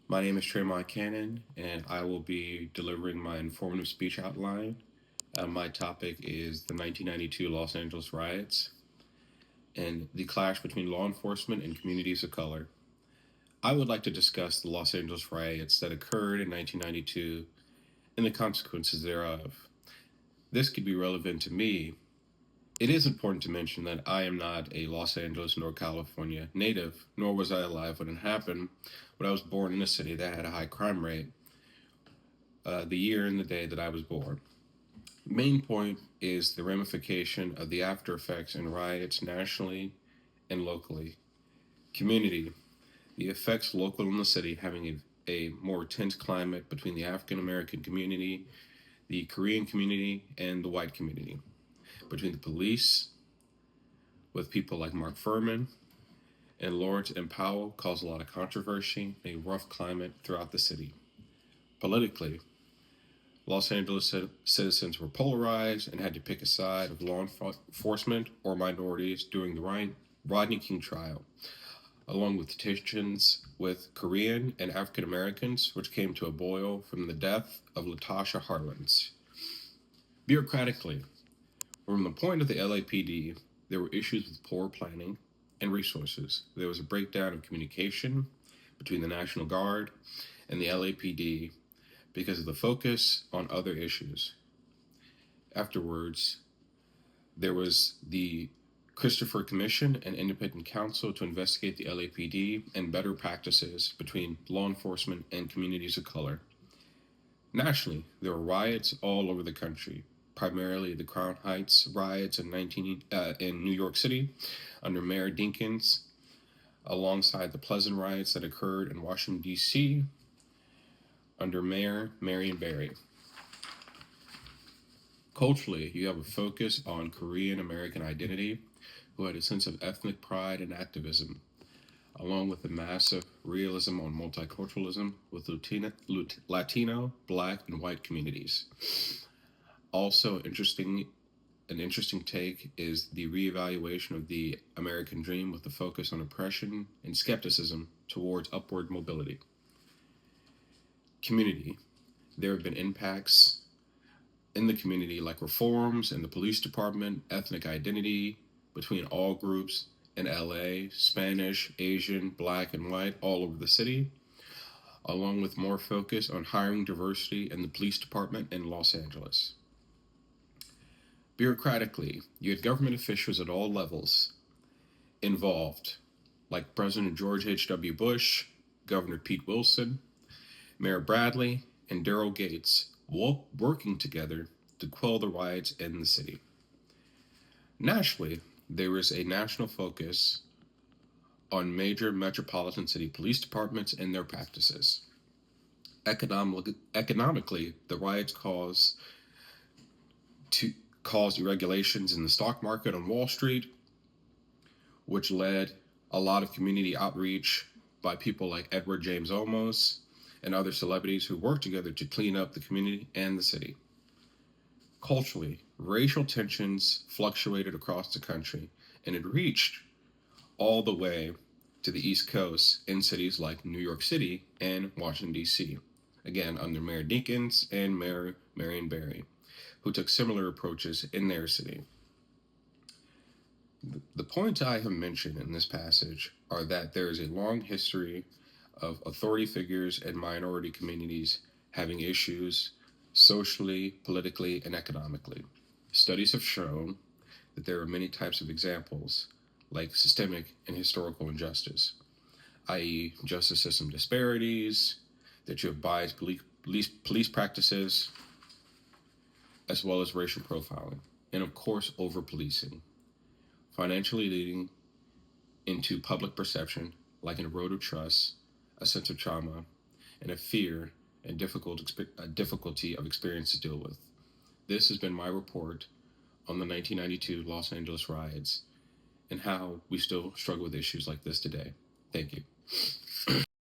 My name is Tremont Cannon, and I will be delivering my informative speech outline. My topic is the 1992 Los Angeles riots and the clash between law enforcement and communities of color. I would like to discuss the Los Angeles riots that occurred in 1992 and the consequences thereof. This could be relevant to me. It is important to mention that I am not a Los Angeles nor California native, nor was I alive when it happened, but I was born in a city that had a high crime rate the year and the day that I was born. Main point is the ramification of the after effects and riots nationally and locally. Community, the effects local in the city having a more tense climate between the African American community, the Korean community, and the white community. Between the police, with people like Mark Furman and Lawrence M. Powell, caused a lot of controversy and a rough climate throughout the city. Politically, Los Angeles citizens were polarized and had to pick a side of law enforcement or minorities during the Rodney King trial, along with tensions with Korean and African Americans, which came to a boil from the death of Latasha Harlins. Bureaucratically, from the point of the LAPD, there were issues with poor planning and resources. There was a breakdown of communication between the National Guard and the LAPD because of the focus on other issues. Afterwards, there was the Christopher Commission, an independent council to investigate the LAPD and better practices between law enforcement and communities of color. Nationally, there were riots all over the country, primarily the Crown Heights riots in New York City under Mayor Dinkins, alongside the Pleasant riots that occurred in Washington, D.C. under Mayor Marion Barry. Culturally, you have a focus on Korean American identity, who had a sense of ethnic pride and activism, along with a massive realism on multiculturalism with Latino, Black, and white communities. Also an interesting take is the reevaluation of the American dream with the focus on oppression and skepticism towards upward mobility. Community. There have been impacts in the community like reforms in the police department, ethnic identity between all groups in LA, Spanish, Asian, Black, and white all over the city, along with more focus on hiring diversity in the police department in Los Angeles. Bureaucratically, you had government officials at all levels involved, like President George H.W. Bush, Governor Pete Wilson, Mayor Bradley, and Daryl Gates, working together to quell the riots in the city. Nationally, there is a national focus on major metropolitan city police departments and their practices. Economically, the riots caused irregulations in the stock market on Wall Street, which led a lot of community outreach by people like Edward James Olmos and other celebrities who worked together to clean up the community and the city. Culturally, racial tensions fluctuated across the country, and it reached all the way to the East Coast in cities like New York City and Washington, D.C., again under Mayor Dinkins and Mayor Marion Barry, who took similar approaches in their city. The points I have mentioned in this passage are that there is a long history of authority figures and minority communities having issues socially, politically, and economically. Studies have shown that there are many types of examples, like systemic and historical injustice, i.e., justice system disparities, that you have biased police practices, as well as racial profiling, and of course, over policing, financially leading into public perception like an eroded trust, a sense of trauma, and a fear and difficulty of experience to deal with. This has been my report on the 1992 Los Angeles riots and how we still struggle with issues like this today. Thank you.